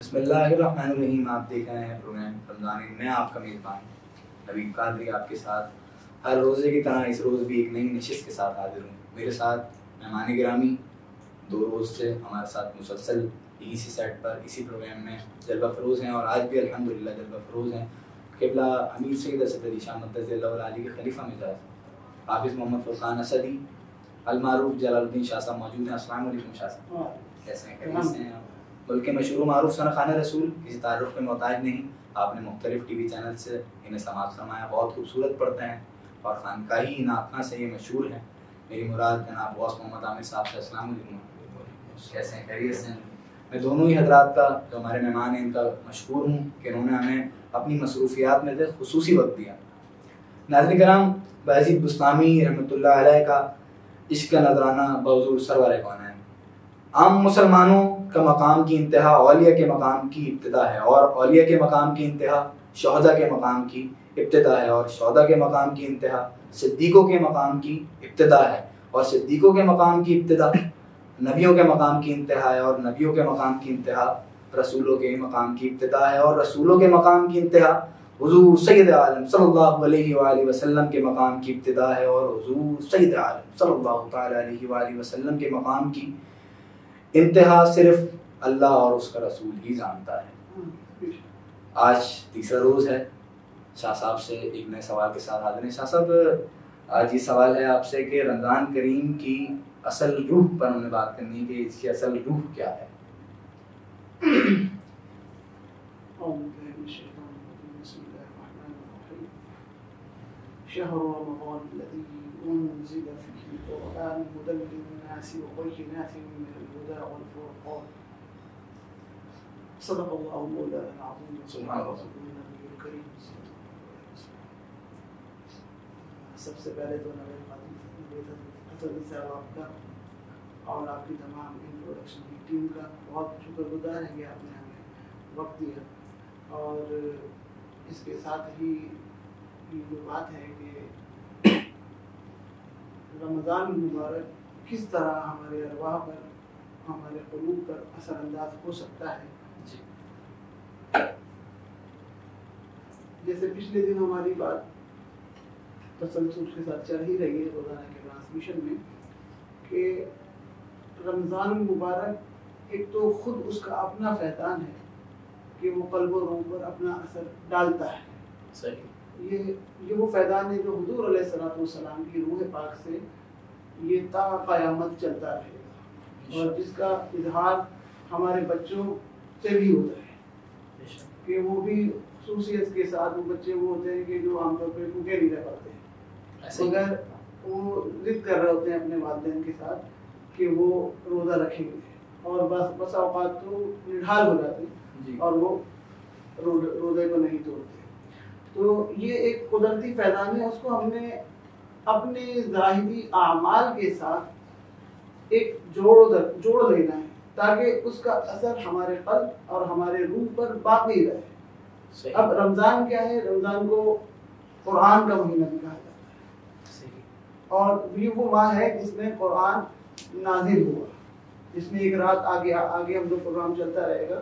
بسم اللہ الرحمن الرحیم. آپ دیکھ رہے ہیں پروگرام رمضان. میں آپ کا میزبان نوید قادری آپ کے ساتھ ہر روزے کی طرح اس روز بھی ایک نئی نشست کے ساتھ حاضر ہوں. میرے ساتھ مہمان گرامی 2 روز سے ہمارے ساتھ مسلسل اسی سیٹ پر اسی پروگرام میں جلوہ فروز ہیں اور آج بھی الحمدللہ جلوہ فروز ہیں. قبلہ امیر سید اسد علی شاہ مدد اللہ علی کے خلیفہ مزاج حافظ محمد فرقان اسدی المعروف جلال الدین شاہ صاحب موجود ہیں. السلام علیکم شاہ صاحب, کیسے ہیں؟ خیریت سے ہیں؟ بلکہ مشہور و معروف سن خانہ رسول کسی تعارف کے محتاج نہیں. آپ نے مختلف ٹی وی چینل سے انہیں سماعت فرمایا. بہت خوبصورت پڑھتے ہیں اور خانقاہی نعتخواں سے یہ مشہور ہیں. میری مراد جناب غوث محمد عامر صاحب سے. السلام علیکم, کیسے ہیں؟ خیریت سے ہیں؟ میں دونوں ہی حضرات کا جو ہمارے مہمان ہیں ان کا مشکور ہوں کہ انہوں نے ہمیں اپنی مصروفیات میں سے خصوصی وقت دیا. ناظرین کرام, بایزید بسطامی رحمۃ اللہ علیہ کا عشق کا نذرانہ بحضور سرور کونین. عام مسلمانوں کا مقام کی انتہا اولیاء کے مقام کی ابتدا ہے اور اولیاء کے مقام کی انتہا شہداء کے مقام کی ابتدا ہے اور شہداء کے مقام کی انتہا صدیقوں کے مقام کی ابتدا ہے اور صدیقوں کے مقام کی ابتدا نبیوں کے مقام کی انتہا ہے اور نبیوں کے مقام کی انتہا رسولوں کے مقام کی ابتدا ہے اور رسولوں کے مقام کی انتہا حضور سید عالم صلی اللہ علیہ وآلہ وسلم کے مقام کی ابتدا ہے اور حضور سید عالم صلی اللہ تعالی علیہ وآلہ وسلم کے مقام کی انتہا صرف اللہ اور اس کا رسول ہی جانتا ہے. آج تیسرا روز ہے. شاہ صاحب سے ایک نئے سوال کے ساتھ حاضر ہیں. شاہ صاحب, آج یہ سوال ہے آپ سے کہ رمضان کریم کی اصل روح پر ہمیں بات کرنی ہے کہ اس کی اصل روح کیا ہے. شهر رمضان الذي أنزل فيه القرآن هدى للناس وبينات من الهدى والفرقان. صدق الله مولانا العظيم وصدق رسوله النبي الكريم. سب سے پہلے تو نوید قادری صاحب آپ کا اور آپ کی تمام انٹروڈکشن کی ٹیم کا بہت شکر گزار ہیں کہ آپ نے ہمیں وقت دیا. اور اس کے ساتھ ہی یہ بات ہے کہ رمضان مبارک کس طرح ہمارے ارواح پر ہمارے قلوب پر اثر انداز ہو سکتا ہے. جیسے پچھلے دن ہماری بات تسلسل کے ساتھ چل ہی رہی ہے روزانہ کے ٹرانسمیشن میں کہ رمضان مبارک ایک تو خود اس کا اپنا فیضان ہے کہ وہ قلب و روح پر اپنا اثر ڈالتا ہے. صحیح. یہ وہ فیضان ہے جو حضور علیہ الصلوۃ والسلام کی روح پاک سے یہ تا قیامت چلتا رہے گا اور جس کا اظہار ہمارے بچوں سے بھی ہوتا ہے کہ وہ بھی خصوصیت کے ساتھ وہ بچے وہ ہوتے ہیں کہ جو عام طور پہ بھوکے نہیں رہ پاتے ہیں مگر وہ ضد کر رہے ہوتے ہیں اپنے والدین کے ساتھ کہ وہ روزہ رکھیں گے اور بس اوقات تو نڈھال ہو جاتے ہیں اور وہ روزے کو نہیں توڑتے. تو یہ ایک قدرتی فیضان ہے. اس کو ہم نے اپنے ظاہری اعمال کے ساتھ ایک جوڑ لینا ہے تاکہ اس کا اثر ہمارے قلب اور ہمارے روح پر باقی رہے. اب رمضان کیا ہے؟ رمضان کو قرآن کا مہینہ بھی کہا جاتا ہے اور یہ وہ ماہ ہے جس میں قرآن نازل ہوا. اس میں ایک رات آگے ہم جو پروگرام چلتا رہے گا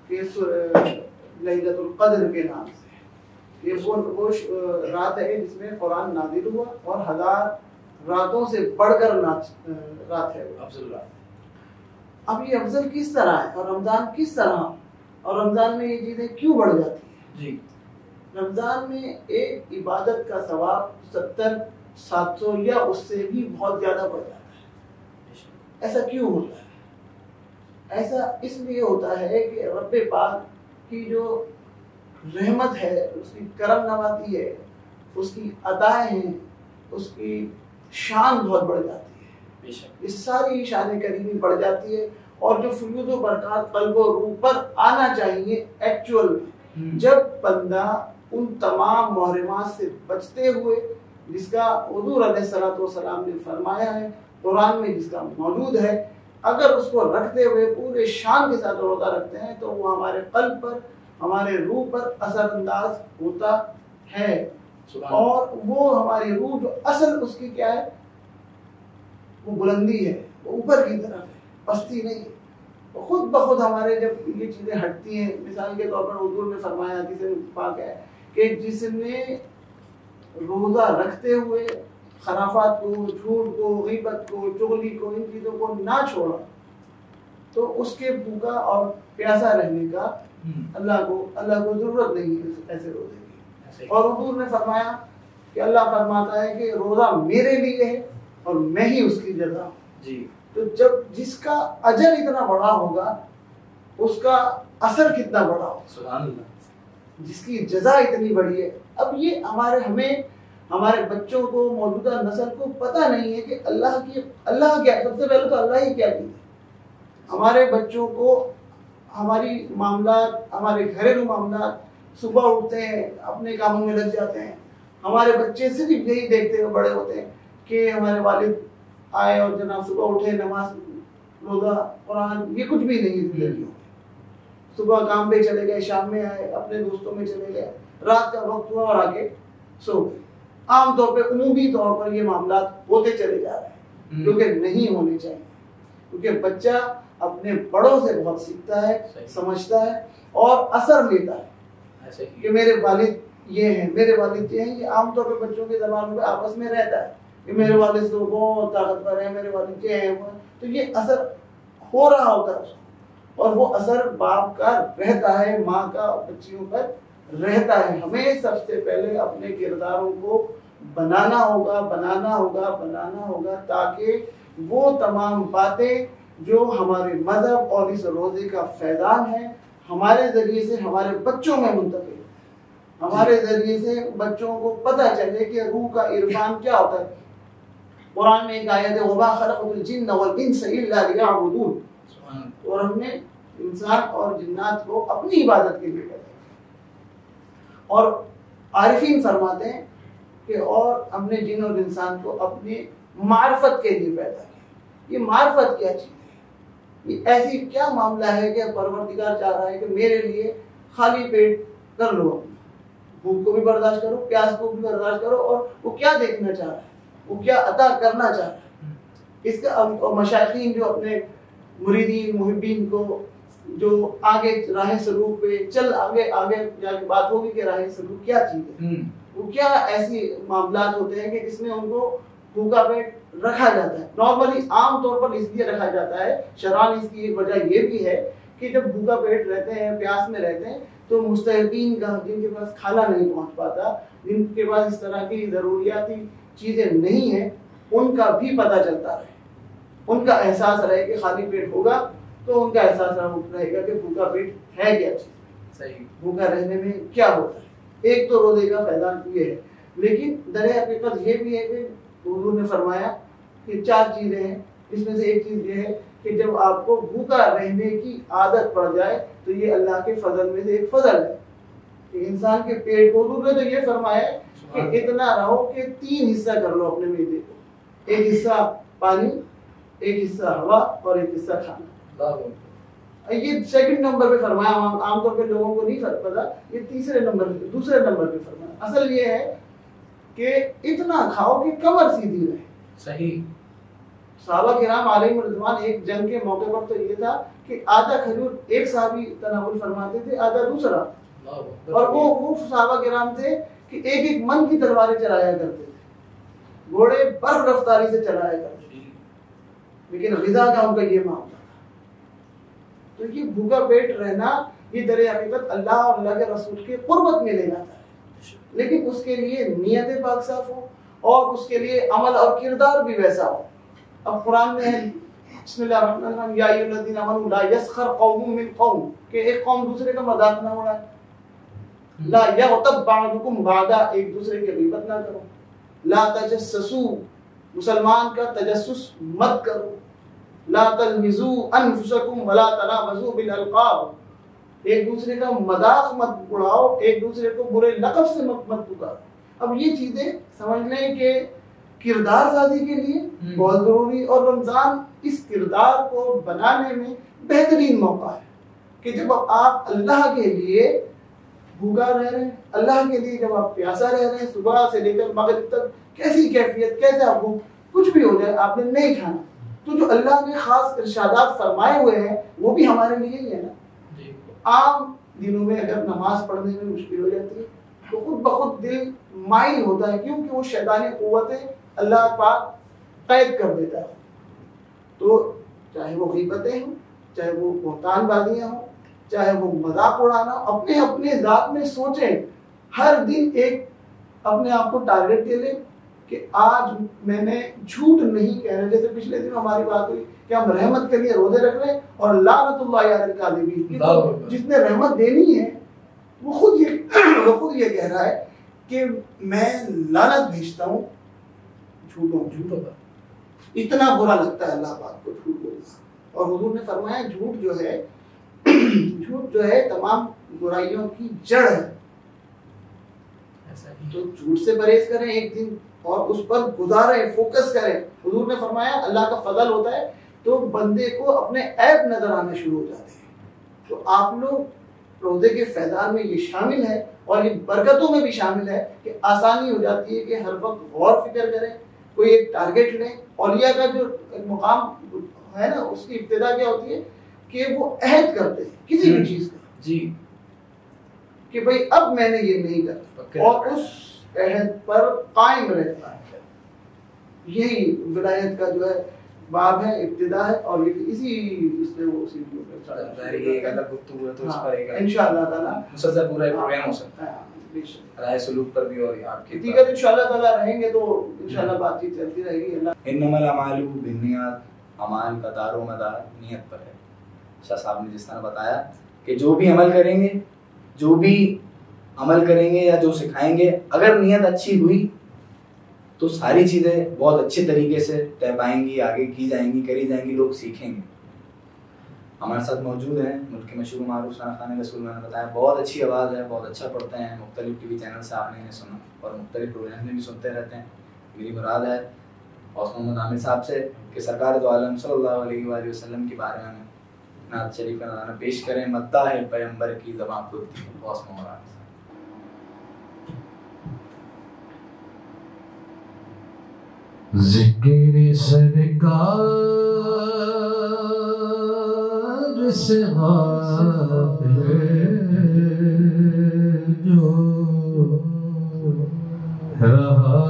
کہ لیلۃ القدر کے نام سے یہ وہ رات ہے جس میں قرآن نازل ہوا اور 1000 راتوں سے بڑھ کر رات ہے افضل رات. اب یہ افضل کس طرح ہے اور رمضان کس طرح اور رمضان میں یہ چیزیں کیوں بڑھ جاتی ہیں؟ جی, رمضان میں ایک عبادت کا ثواب 70-700 یا اس سے بھی بہت زیادہ بڑھ جاتا ہے. ایسا کیوں ہوتا ہے؟ ایسا اس لیے ہوتا ہے کہ رب پاک کی جو رحمت ہے, اس کی کرم نوازی ہے, اس کی عطائیں ہیں, اس کی شان بہت بڑھ جاتی ہے. اس ساری شان کریمی بڑھ جاتی ہے اور جو فیوض و برکات قلب و روح پر آنا چاہیے ایکچوئل میں جب بندہ ان تمام محرمات سے بچتے ہوئے جس کا حضور علیہ الصلوۃ والسلام نے فرمایا ہے قرآن میں جس کا موجود ہے, اگر اس کو رکھتے ہوئے پورے شان کے ساتھ روزہ رکھتے ہیں تو وہ ہمارے قلب پر ہمارے روح پر اثر انداز ہوتا ہے اور وہ ہماری روح جو اصل اس کی کیا ہے وہ بلندی ہے, وہ اوپر کی طرف ہے, پستی نہیں ہے. خود بخود ہمارے جب یہ چیزیں ہٹتی ہیں، مثال کے طور پر حضور نے فرمایا حدیث پاک ہے کہ جس نے روزہ رکھتے ہوئے خرافات کو، جھوٹ کو، غیبت کو، چغلی کو، ان چیزوں کو نہ چھوڑا تو اس کے بھوکا اور پیاسا رہنے کا اللہ کو ضرورت نہیں ہے ایسے روزے کی۔ اور حضور نے فرمایا کہ اللہ فرماتا ہے کہ روزہ میرے لیے ہے اور میں ہی اس کی جزا ہوں۔ جی تو جب جس کا اجر اتنا بڑا ہوگا اس کا اثر کتنا بڑا ہوگا، سبحان اللہ، جس کی جزا اتنی بڑی ہے۔ اب یہ ہمارے بچوں کو، موجودہ نسل کو پتہ نہیں ہے کہ اللہ کیا، سب سے پہلے تو اللہ ہی کیا چیز ہے۔ ہمارے بچوں کو ہماری معاملات، ہمارے گھریلو معاملات، صبح اٹھتے ہیں اپنے کاموں میں لگ جاتے ہیں، ہمارے بچے صرف یہی دیکھتے ہوئے بڑے ہوتے ہیں کہ ہمارے والد آئے اور جناب صبح اٹھے، نماز، روزہ، قرآن، یہ کچھ بھی نہیں زندگی میں۔ صبح کام پہ چلے گئے، شام میں آئے، اپنے دوستوں میں چلے گئے، رات کا وقت ہوا اور آگے سو گئے۔ عام طور پہ، عمومی طور پر یہ معاملات ہوتے چلے جا رہے ہیں، جو کہ نہیں ہونے چاہیے، کیونکہ بچہ اپنے بڑوں سے بہت سیکھتا ہے، سمجھتا ہے اور اثر لیتا ہے کہ میرے والد یہ ہیں، میرے والد یہ ہیں۔ یہ عام طور پہ بچوں کے زبان میں آپس میں رہتا ہے کہ میرے والد تو بہت طاقتور ہیں، میرے والد یہ ہیں، تو یہ اثر ہو رہا ہوتا ہے اس کو، اور وہ اثر باپ کا رہتا ہے، ماں کا بچیوں پر رہتا ہے۔ ہمیں سب سے پہلے اپنے کرداروں کو بنانا ہوگا تاکہ وہ تمام باتیں جو ہمارے مذہب اور اس روزے کا فیضان ہے ہمارے ذریعے سے ہمارے بچوں میں منتقل، ہمارے ذریعے سے بچوں کو پتہ چلے کہ روح کا عرفان کیا ہوتا ہے۔ قرآن میں ایک آیت ہے وَمَا خَلَقْتُ الْجِنَّ وَالْإِنسَ إِلَّا لِيَعْبُدُونَ، اور ہم نے انسان اور جنات کو اپنی عبادت کے لیے پیدا کیا۔ اور عارفین فرماتے ہیں کہ اور ہم نے جن اور انسان کو اپنی معرفت کے لیے پیدا کیا۔ یہ معرفت کیا چیز ہے؟ یہ ایسی کیا معاملہ ہے کہ پروردگار چاہ رہا ہے کہ میرے لیے خالی پیٹ کر لو، بھوک کو بھی برداشت کرو، پیاس کو بھی برداشت کرو، اور وہ کیا دیکھنا چاہ رہا ہے، وہ کیا عطا کرنا چاہ رہا ہے۔ اس کا مشائخین جو اپنے مریدین محبین کو جو آگے راہ سلوک پہ آگے جا کے بات ہوگی کہ راہ سلوک کیا چیز ہے، وہ کیا ایسی معاملات ہوتے ہیں کہ جس میں ان کو بھوکا پیٹ رکھا جاتا ہے۔ نارملی عام طور پر اس لیے رکھا جاتا ہے، شرعاً اس کی ایک وجہ یہ بھی ہے کہ جب بھوکا پیٹ رہتے ہیں، پیاس میں رہتے ہیں، تو مستحقین کا، جن کے پاس کھانا نہیں پہنچ پاتا، جن کے پاس اس طرح کی ضروریاتی چیزیں نہیں ہیں، ان کا بھی پتہ چلتا رہے، ان کا احساس رہے کہ خالی پیٹ ہوگا تو ان کا احساس رہے گا کہ بھوکا پیٹ ہے کیا چیز، صحیح بھوکا رہنے میں کیا ہوتا ہے۔ ایک تو روزے کا فیضان یہ ہے، لیکن در حقیقت یہ بھی ہے کہ حضور نے فرمایا کہ 4 چیزیں ہیں، اس میں سے ایک چیز یہ ہے کہ جب آپ کو بھوکا رہنے کی عادت پڑ جائے تو یہ اللہ کے فضل میں سے ایک فضل ہے کہ انسان کے پیٹ کو، حضور نے تو یہ فرمایا کہ اتنا رہو کہ 3 حصہ کر لو اپنے معدے کو، ایک حصہ پانی، ایک حصہ ہوا اور ایک حصہ کھانا۔ یہ سیکنڈ نمبر پہ فرمایا، عام طور پہ لوگوں کو نہیں فرق پتا، یہ دوسرے نمبر پہ فرمایا۔ اصل یہ ہے کہ اتنا کھاؤ کہ کمر سیدھی رہے۔ صحیح۔ صحابہ کرام علیہم رضوان ایک جنگ کے موقع پر تو یہ تھا کہ آدھا کھجور ایک صحابی تناول فرماتے تھے، آدھا دوسرا، اور وہ صحابہ کرام تھے کہ ایک من کی تلواریں چلایا کرتے تھے، گھوڑے برف رفتاری سے چلایا کرتے تھے، لیکن غذا کا ان کا یہ معاملہ تھا۔ تو یہ بھوکا پیٹ رہنا یہ در حقیقت اللہ اور اللہ کے رسول کے قربت میں لے جاتا ہے، لیکن اس کے لیے نیت پاک صاف ہو اور اس کے لیے عمل اور کردار بھی ویسا ہو۔ اب قرآن میں ہے بسم اللہ الرحمن الرحیم یا ایھا الذین آمنوا لا یسخر قوم من قوم، کہ ایک قوم دوسرے کا مذاق نہ اڑائے، لا یغتب بعضکم بعضا، ایک دوسرے کی غیبت نہ کرو، لا تجسسوا، مسلمان کا تجسس مت کرو، لا تلمزوا انفسکم ولا تنابزوا بالالقاب، ایک دوسرے کا مذاق مت اڑاؤ، ایک دوسرے کو برے لقب سے مت پکارو۔ اب یہ چیزیں سمجھ لیں کہ کردار سازی کے لیے بہت ضروری، اور رمضان اس کردار کو بنانے میں بہترین موقع ہے کہ جب آپ اللہ کے لیے بھوکا رہ رہے ہیں، اللہ کے لیے جب آپ پیاسا رہ رہے ہیں، صبح سے لے کر مغرب تک کیسی کیفیت، کیسا بھوک، کچھ بھی ہو جائے آپ نے نہیں کھانا، تو جو اللہ نے خاص ارشادات فرمائے ہوئے ہیں وہ بھی ہمارے لیے ہی ہے نا. عام دنوں میں اگر نماز پڑھنے میں مشکل ہو جاتی ہے تو خود بخود دل مائل ہوتا ہے, کیونکہ وہ شیطانی قوتیں اللہ پاک قید کر دیتا ہے. تو چاہے وہ غیبتیں ہوں, چاہے وہ بہتان بازیاں ہوں, چاہے وہ مذاق اڑانا, اپنے اپنے ذات میں سوچیں, ہر دن ایک اپنے آپ کو ٹارگٹ دے لیں کہ آج میں نے جھوٹ نہیں کہنا. جیسے پچھلے دن ہماری بات ہوئی کہ ہم رحمت کے لیے روزے رکھ رہے ہیں اور لعنت اللہ علی الکاذبین, جس نے رحمت دینی ہے وہ خود یہ کہہ رہا ہے کہ میں لعنت بھیجتا ہوں جھوٹوں پر. اتنا برا لگتا ہے اللہ پاک کو جھوٹ بولنا. اور حضور نے فرمایا جھوٹ جو ہے تمام برائیوں کی جڑ ہے. تو جھوٹ سے پرہیز کریں ایک دن اور اس پر گزاریں, فوکس کریں. حضور نے فرمایا اللہ کا فضل ہوتا ہے تو بندے کو اپنے عیب نظر آنے شروع ہو جاتے ہیں. تو آپ لوگ روزے کے فیضان میں یہ شامل ہے اور یہ برکتوں میں بھی شامل ہے کہ آسانی ہو جاتی ہے کہ ہر وقت غور فکر کریں, کوئی ایک ٹارگٹ لیں. اولیاء کا جو مقام ہے نا, اس کی ابتدا کیا ہوتی ہے کہ وہ عہد کرتے ہیں کسی بھی چیز کا, جی, کہ بھئی اب میں نے یہ نہیں کرتا, اور اس عہد پر قائم رہتا ہے. یہی ولایت کا جو ہے باب ہے, ابتدا ہے, اور اسی اس میں وہ اسی ایک الگ گفتگو ہے تو اس پر ایک انشاءاللہ تعالی مسلسل پورا ایک پروگرام ہو سکتا ہے رائے سلوک پر بھی, اور آپ کی دیگر انشاءاللہ تعالی رہیں گے تو انشاءاللہ بات چیت چلتی رہے گی. انما الاعمال بالنیات, اعمال کا دار و مدار نیت پر ہے. شاہ صاحب نے جس طرح بتایا کہ جو بھی عمل کریں گے یا جو سکھائیں گے, اگر نیت اچھی ہوئی تو ساری چیزیں بہت اچھے طریقے سے طے پائیں گی, آگے کی جائیں گی, کری جائیں گی, لوگ سیکھیں گے. ہمارے ساتھ موجود ہیں ملک کے مشہور معروف ثنا خان رسول, میں نے بتایا بہت اچھی آواز ہے, بہت اچھا پڑھتے ہیں, مختلف ٹی وی چینل سے آپ نے انہیں سنا اور مختلف پروگرام میں بھی سنتے رہتے ہیں. میری مراد ہے اوس محمد عامر صاحب سے کہ سرکار دو عالم صلی اللہ علیہ وآلہ وسلم کے بارے میں نعت شریف کا نظرانہ پیش کریں. مداح ہے پیغمبر کی زبان کھلتی ہے. اوس محمد عامر صاحب. ذکر سرکار سے غافل جو رہا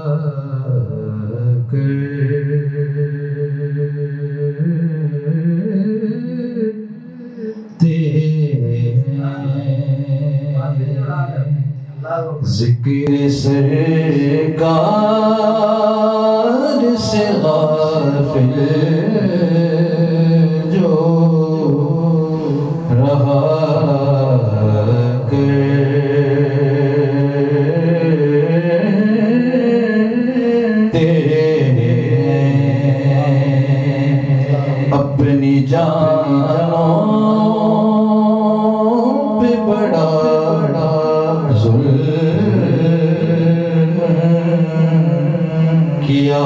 ذکر سرکار سے غافل جو رہا اپنی جانوں پہ بڑا ظلم کیا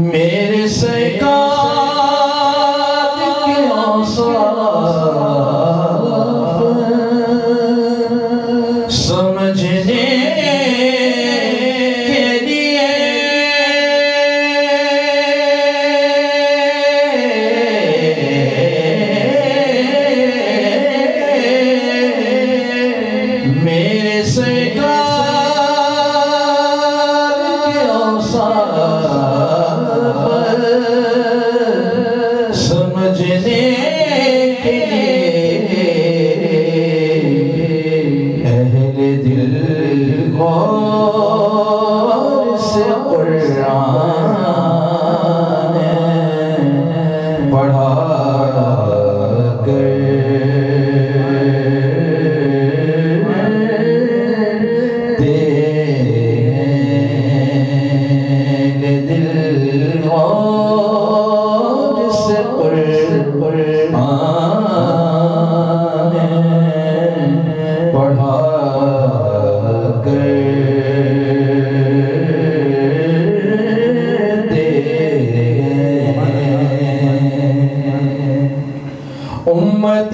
میرے سرکار کے اوصاف سمجھنے کے لیے میرے سرکار کے اوصاف سمجھنے کے لیے اہل دل غور سے قرآن پڑھا امت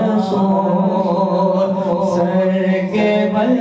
رسول سر کے بل